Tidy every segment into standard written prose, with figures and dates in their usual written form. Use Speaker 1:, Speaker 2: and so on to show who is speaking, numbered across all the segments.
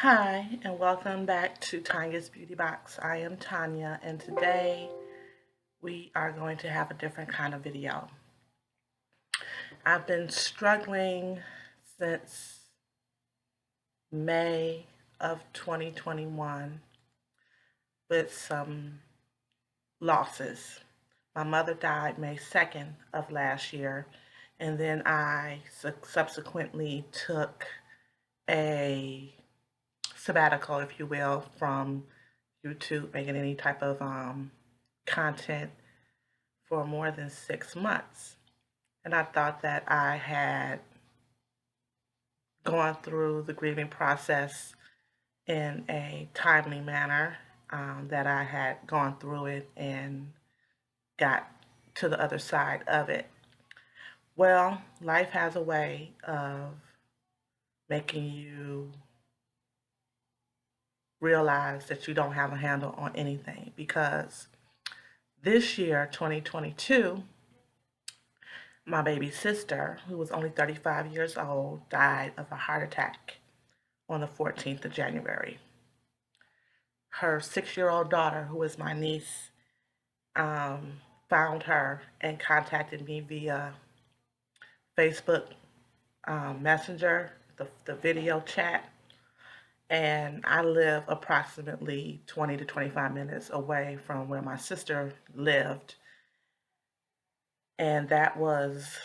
Speaker 1: Hi, and welcome back to Tanya's Beauty Box. I am Tanya, and today we are going to have a different kind of video. I've been struggling since May of 2021 with some losses. My mother died May 2nd of last year, and then I subsequently took a sabbatical, if you will, from YouTube, making any type of content for more than 6 months. And I thought that I had gone through the grieving process in a timely manner, that I had gone through it and got to the other side of it. Well, life has a way of making you realize that you don't have a handle on anything because this year, 2022, my baby sister, who was only 35 years old, died of a heart attack on the 14th of January. Her 6-year-old daughter, who is my niece, found her and contacted me via Facebook Messenger, the video chat. And I live approximately 20 to 25 minutes away from where my sister lived. And that was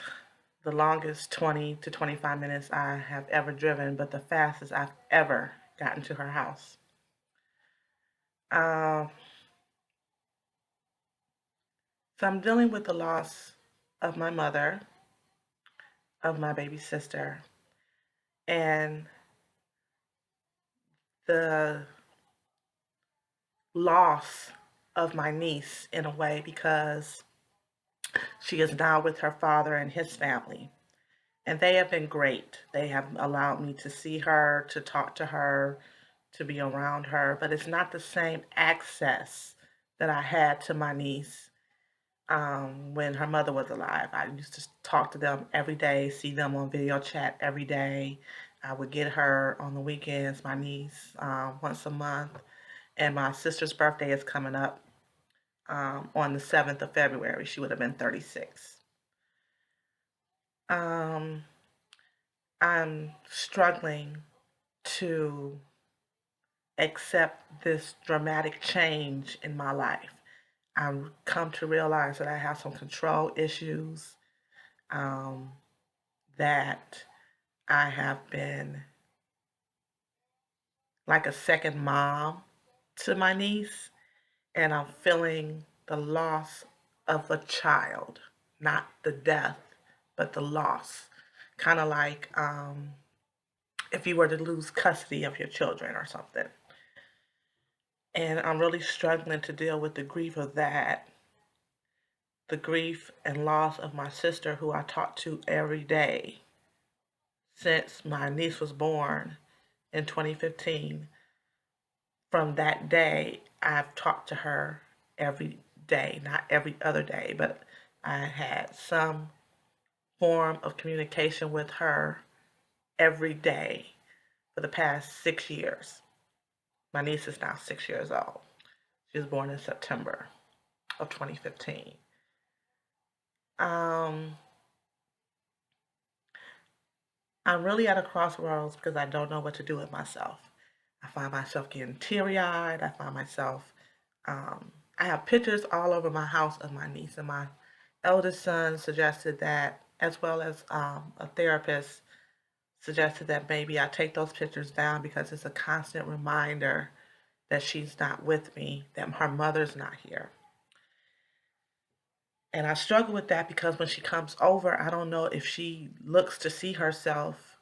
Speaker 1: the longest 20 to 25 minutes I have ever driven, but the fastest I've ever gotten to her house. Uh, so I'm dealing with the loss of my mother, of my baby sister, and the loss of my niece in a way because she is now with her father and his family. And they have been great. They have allowed me to see her, to talk to her, to be around her, but it's not the same access that I had to my niece when her mother was alive. I used to talk to them every day, see them on video chat every day. I would get her on the weekends, my niece, once a month. And my sister's birthday is coming up on the 7th of February. She would have been 36. Um, I'm struggling to accept this dramatic change in my life. I've come to realize that I have some control issues, um, that I have been like a second mom to my niece, and I'm feeling the loss of a child, not the death, but the loss. Kind of like if you were to lose custody of your children or something. And I'm really struggling to deal with the grief of that, the grief and loss of my sister, who I talk to every day since my niece was born in 2015. From that day, I've talked to her every day, not every other day, but I had some form of communication with her every day for the past 6 years. My niece is now 6 years old. She was born in September of 2015. Um, I'm really at a crossroads because I don't know what to do with myself. I find myself getting teary eyed. I find myself, I have pictures all over my house of my niece, and my eldest son suggested that, as well as a therapist suggested that maybe I take those pictures down because it's a constant reminder that she's not with me, that her mother's not here. And I struggle with that because when she comes over, I don't know if she looks to see herself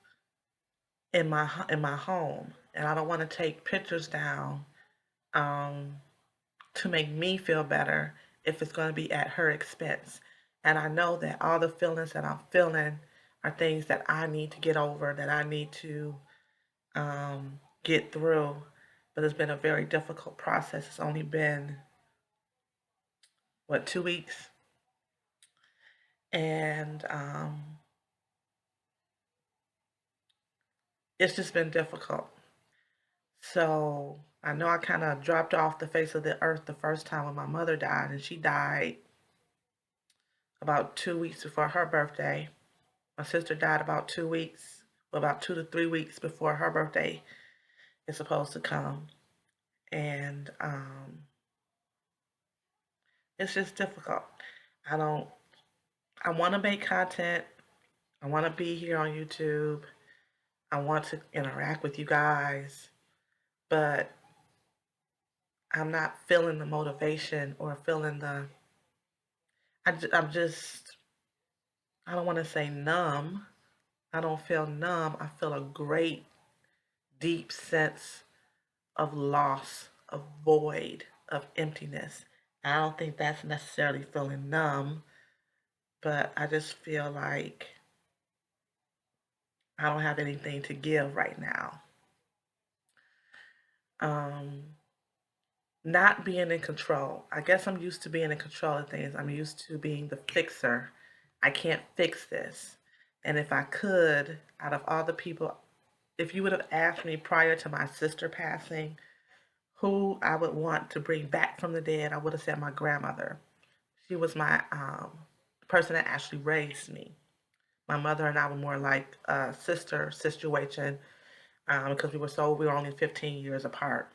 Speaker 1: in my home, and I don't want to take pictures down um, to make me feel better if it's going to be at her expense. And I know that all the feelings that I'm feeling are things that I need to get over, that I need to get through. But it's been a very difficult process. It's only been, what, 2 weeks? And it's just been difficult. So I know I kind of dropped off the face of the earth the first time when my mother died, and she died about 2 weeks before her birthday. My sister died about 2 weeks, well, about 2 to 3 weeks before her birthday is supposed to come. And it's just difficult. I don't, I want to make content. I want to be here on YouTube. I want to interact with you guys, but I'm not feeling the motivation or feeling I'm just, I don't want to say numb. I don't feel numb. I feel a great, deep sense of loss, of void, of emptiness. I don't think that's necessarily feeling numb, but I just feel like I don't have anything to give right now. Um, Not being in control. I guess I'm used to being in control of things. I'm used to being the fixer. I can't fix this. And if I could, out of all the people, if you would have asked me prior to my sister passing who I would want to bring back from the dead, I would have said my grandmother. She was my person that actually raised me. My mother and I were more like a sister situation because we were only 15 years apart.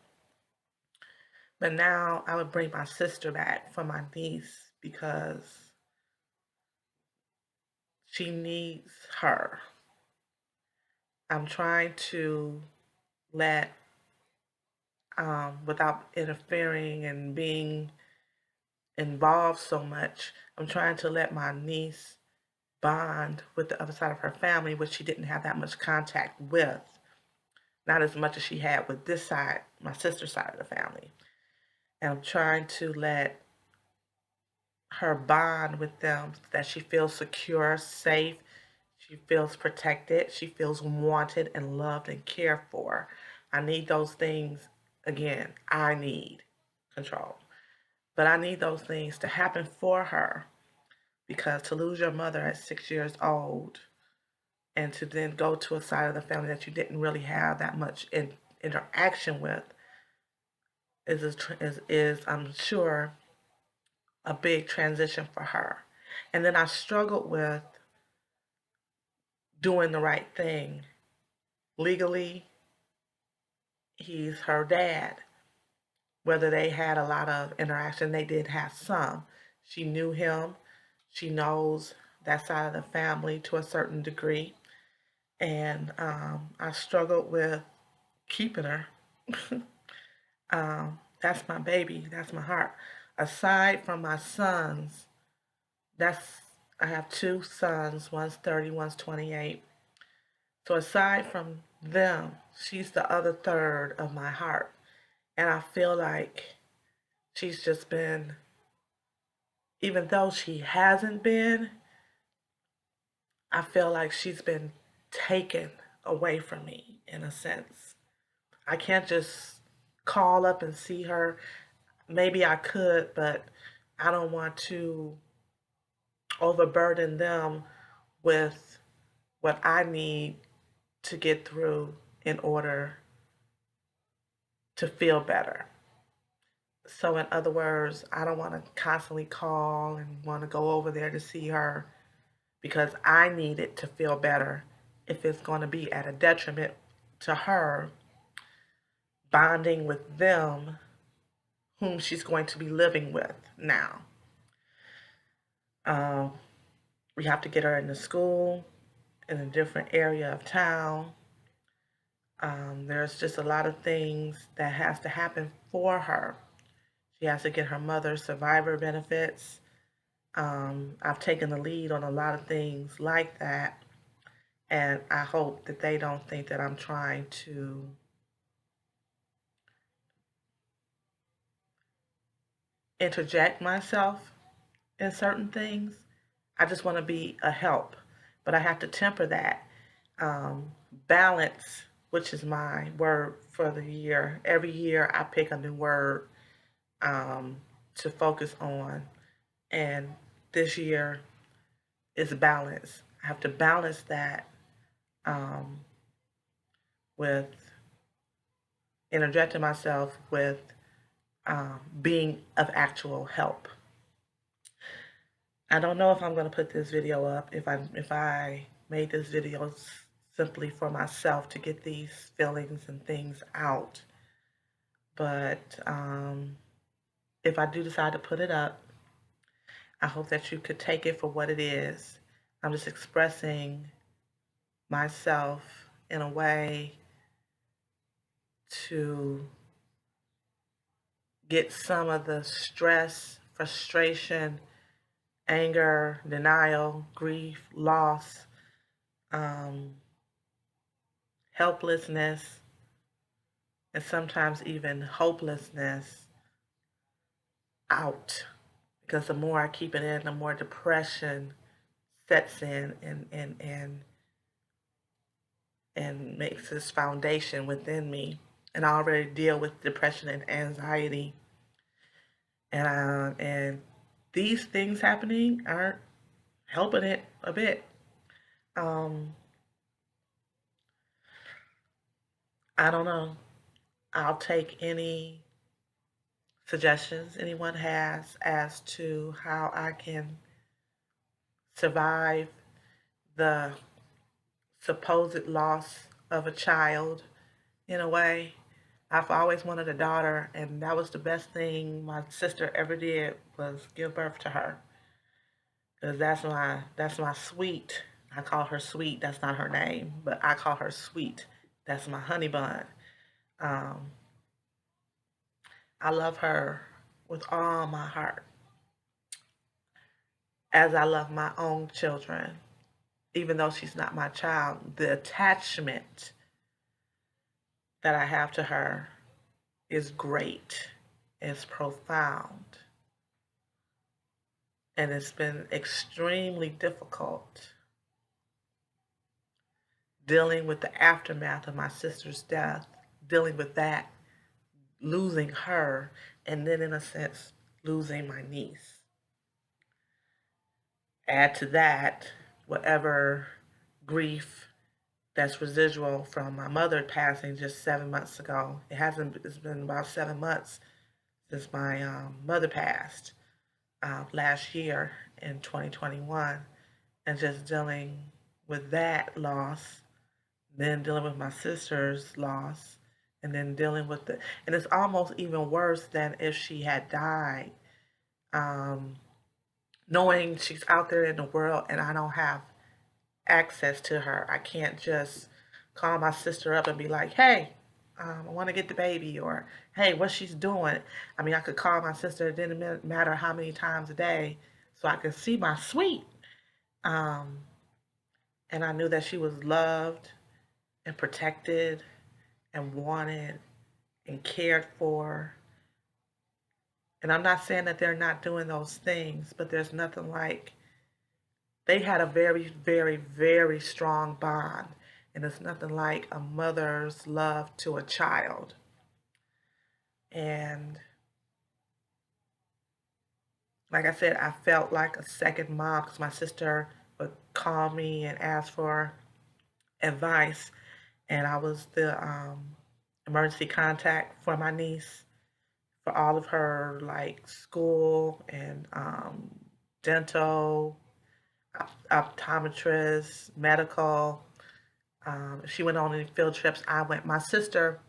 Speaker 1: But now I would bring my sister back for my niece because she needs her. I'm trying to let, without interfering and being involved so much, I'm trying to let my niece bond with the other side of her family, which she didn't have that much contact with. Not as much as she had with this side, my sister's side of the family. And I'm trying to let her bond with them that she feels secure, safe, she feels protected, she feels wanted and loved and cared for. I need those things again. I need control. But I need those things to happen for her because to lose your mother at 6 years old and to then go to a side of the family that you didn't really have that much interaction with is I'm sure a big transition for her. And then I struggled with doing the right thing. Legally, he's her dad. Whether they had a lot of interaction, they did have some. She knew him. She knows that side of the family to a certain degree. And I struggled with keeping her. That's my baby. That's my heart. Aside from my sons, that's I have two sons. One's 30, one's 28. So aside from them, she's the other third of my heart. And I feel like she's just been, even though she hasn't been, I feel like she's been taken away from me in a sense. I can't just call up and see her. Maybe I could, but I don't want to overburden them with what I need to get through in order to feel better. So, in other words, I don't want to constantly call and want to go over there to see her because I need it to feel better if it's going to be at a detriment to her bonding with them whom she's going to be living with now. Um, we have to get her into school in a different area of town. There's just a lot of things that has to happen for her. She has to get her mother's survivor benefits. I've taken the lead on a lot of things like that, and I hope that they don't think that I'm trying to interject myself in certain things. I just want to be a help, but I have to temper that. Balance, which is my word for the year. Every year I pick a new word um, to focus on, and this year is balance. I have to balance that um, with interjecting myself with being of actual help. I don't know if I'm going to put this video up, if I made this video simply for myself to get these feelings and things out. But if I do decide to put it up, I hope that you could take it for what it is. I'm just expressing myself in a way to get some of the stress, frustration, anger, denial, grief, loss, um, helplessness, and sometimes even hopelessness out. Because the more I keep it in, the more depression sets in and makes this foundation within me. And I already deal with depression and anxiety, and these things happening aren't helping it a bit. Um, I don't know. I'll take any suggestions anyone has as to how I can survive the supposed loss of a child in a way. I've always wanted a daughter, and that was the best thing my sister ever did was give birth to her. Because that's my sweet. I call her sweet. That's not her name, but I call her sweet. That's my honey bun. Um, I love her with all my heart, as I love my own children. Even though she's not my child, the attachment that I have to her is great. It's profound. And it's been extremely difficult dealing with the aftermath of my sister's death, dealing with that, losing her, and then, in a sense, losing my niece. Add to that whatever grief that's residual from my mother passing just 7 months ago. It's been about 7 months since my mother passed last year in 2021, and just dealing with that loss, then dealing with my sister's loss, and then dealing with and it's almost even worse than if she had died. Um, Knowing she's out there in the world and I don't have access to her. I can't just call my sister up and be like, hey, I want to get the baby, or hey, what she's doing. I mean, I could call my sister, it didn't matter how many times a day, so I could see my sweet. Um, and I knew that she was loved and protected and wanted and cared for. And I'm not saying that they're not doing those things, but there's nothing like they had a very, very, very strong bond. And it's nothing like a mother's love to a child. And like I said, I felt like a second mom because my sister would call me and ask for advice. And I was the emergency contact for my niece for all of her like school and dental, optometrist, medical. She went on any field trips. I went. My sister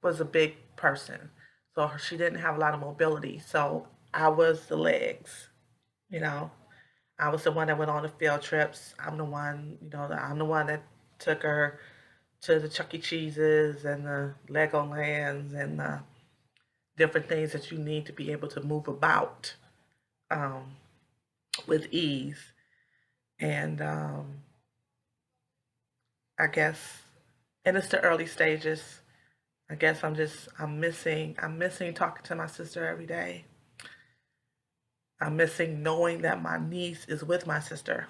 Speaker 1: was a big person, so she didn't have a lot of mobility. So I was the legs, you know. I was the one that went on the field trips. I'm the one, I'm the one that took her to the Chuck E. Cheese's and the Legolands and the different things that you need to be able to move about um, with ease. And I guess, and it's the early stages. I guess I'm missing talking to my sister every day. I'm missing knowing that my niece is with my sister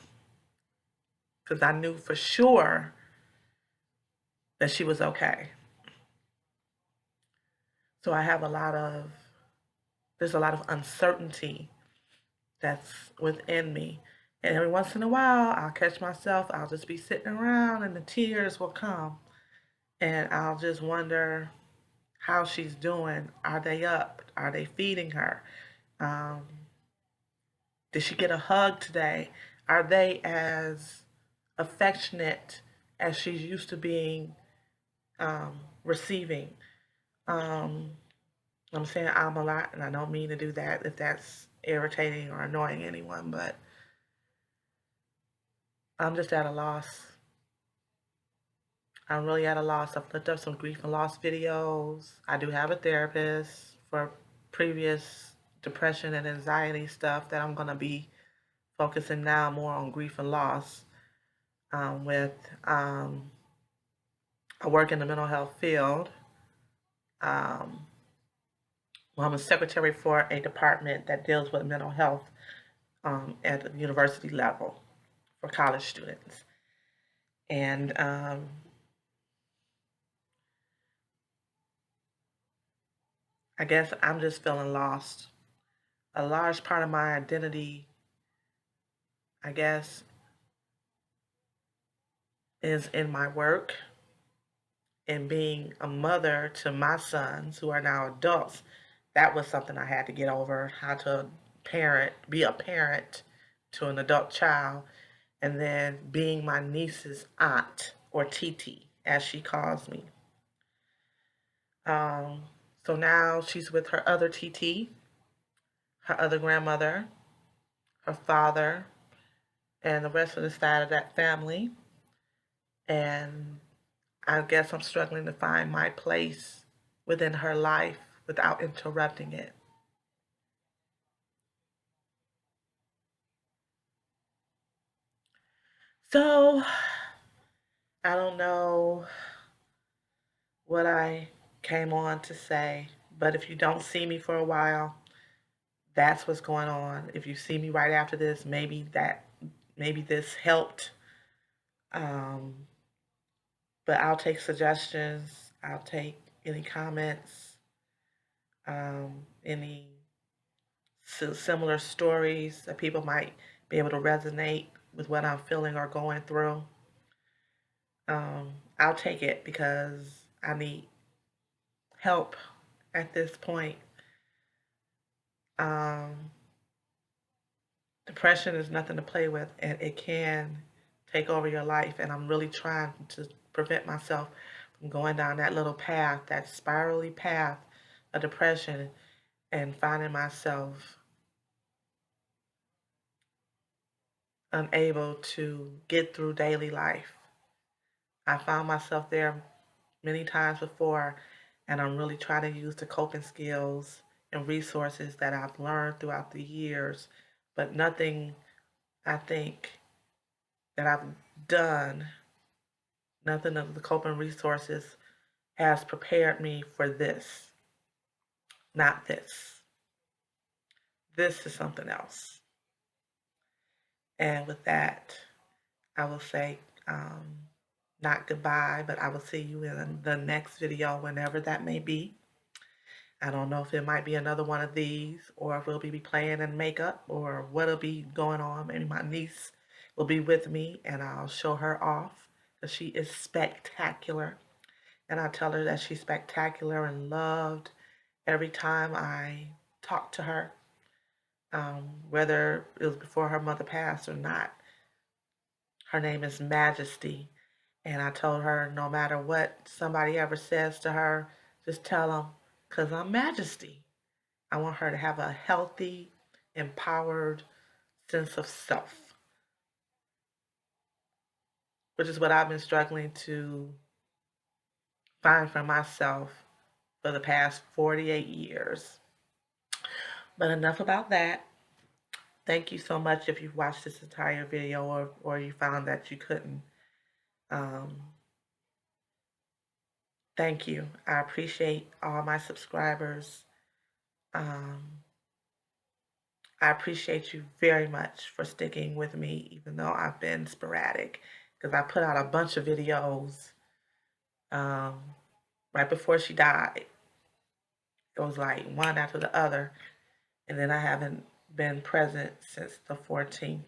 Speaker 1: because I knew for sure that she was okay. So there's a lot of uncertainty that's within me. And every once in a while, I'll catch myself, I'll just be sitting around and the tears will come. And I'll just wonder, how she's doing. Are they up? Are they feeding her? Um, did she get a hug today? Are they as affectionate as she's used to being receiving? Um, I'm saying I'm a lot, and I don't mean to do that if that's irritating or annoying anyone, but I'm just at a loss. I'm really at a loss. I've looked up some grief and loss videos. I do have a therapist for previous depression and anxiety stuff that I'm going to be focusing now more on grief and loss with I work in the mental health field. Um, well, I'm a secretary for a department that deals with mental health at the university level for college students. And I guess I'm just feeling lost. A large part of my identity, I guess, is in my work and being a mother to my sons who are now adults. That was something I had to get over, how to be a parent to an adult child, and then being my niece's aunt, or Titi, as she calls me. Um, so now she's with her other TT, her other grandmother, her father, and the rest of the side of that family. And I guess I'm struggling to find my place within her life without interrupting it. So I don't know what I came on to say, but if you don't see me for a while, that's what's going on. If you see me right after this, maybe this helped. Um, but I'll take suggestions. I'll take any comments, any similar stories that people might be able to resonate with what I'm feeling or going through. I'll take it because I need help at this point. Um, Depression is nothing to play with, and it can take over your life. And I'm really trying to prevent myself from going down that little path, that spirally path of depression, and finding myself unable to get through daily life. I found myself there many times before, and I'm really trying to use the coping skills and resources that I've learned throughout the years, but nothing I think that I've done, nothing of the coping resources has prepared me for this, not this. This is something else. And with that, I will say not goodbye, but I will see you in the next video whenever that may be. I don't know if it might be another one of these, or if we'll be playing in makeup, or what'll be going on. Maybe my niece will be with me and I'll show her off because she is spectacular. And I tell her that she's spectacular and loved every time I talk to her, whether it was before her mother passed or not. Her name is Majesty. And I told her no matter what somebody ever says to her, just tell them, because I'm Majesty. I want her to have a healthy, empowered sense of self, which is what I've been struggling to find for myself for the past 48 years. But enough about that. Thank you so much if you've watched this entire video, or you found that you couldn't. Um, Thank you. I appreciate all my subscribers. Um, I appreciate you very much for sticking with me, even though I've been sporadic, because I put out a bunch of videos um, right before she died. It was like one after the other, and then I haven't been present since the 14th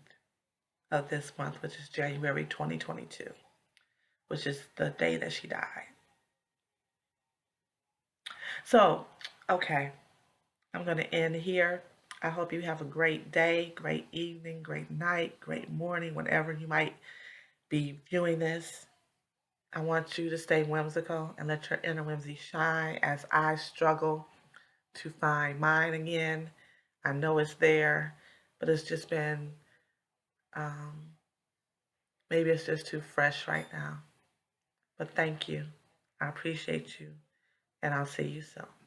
Speaker 1: of this month, which is January 2022, which is the day that she died. So, okay, I'm going to end here. I hope you have a great day, great evening, great night, great morning, whenever you might be viewing this. I want you to stay whimsical and let your inner whimsy shine as I struggle to find mine again. I know it's there, but it's just been, um, maybe it's just too fresh right now. But thank you. I appreciate you, and I'll see you soon.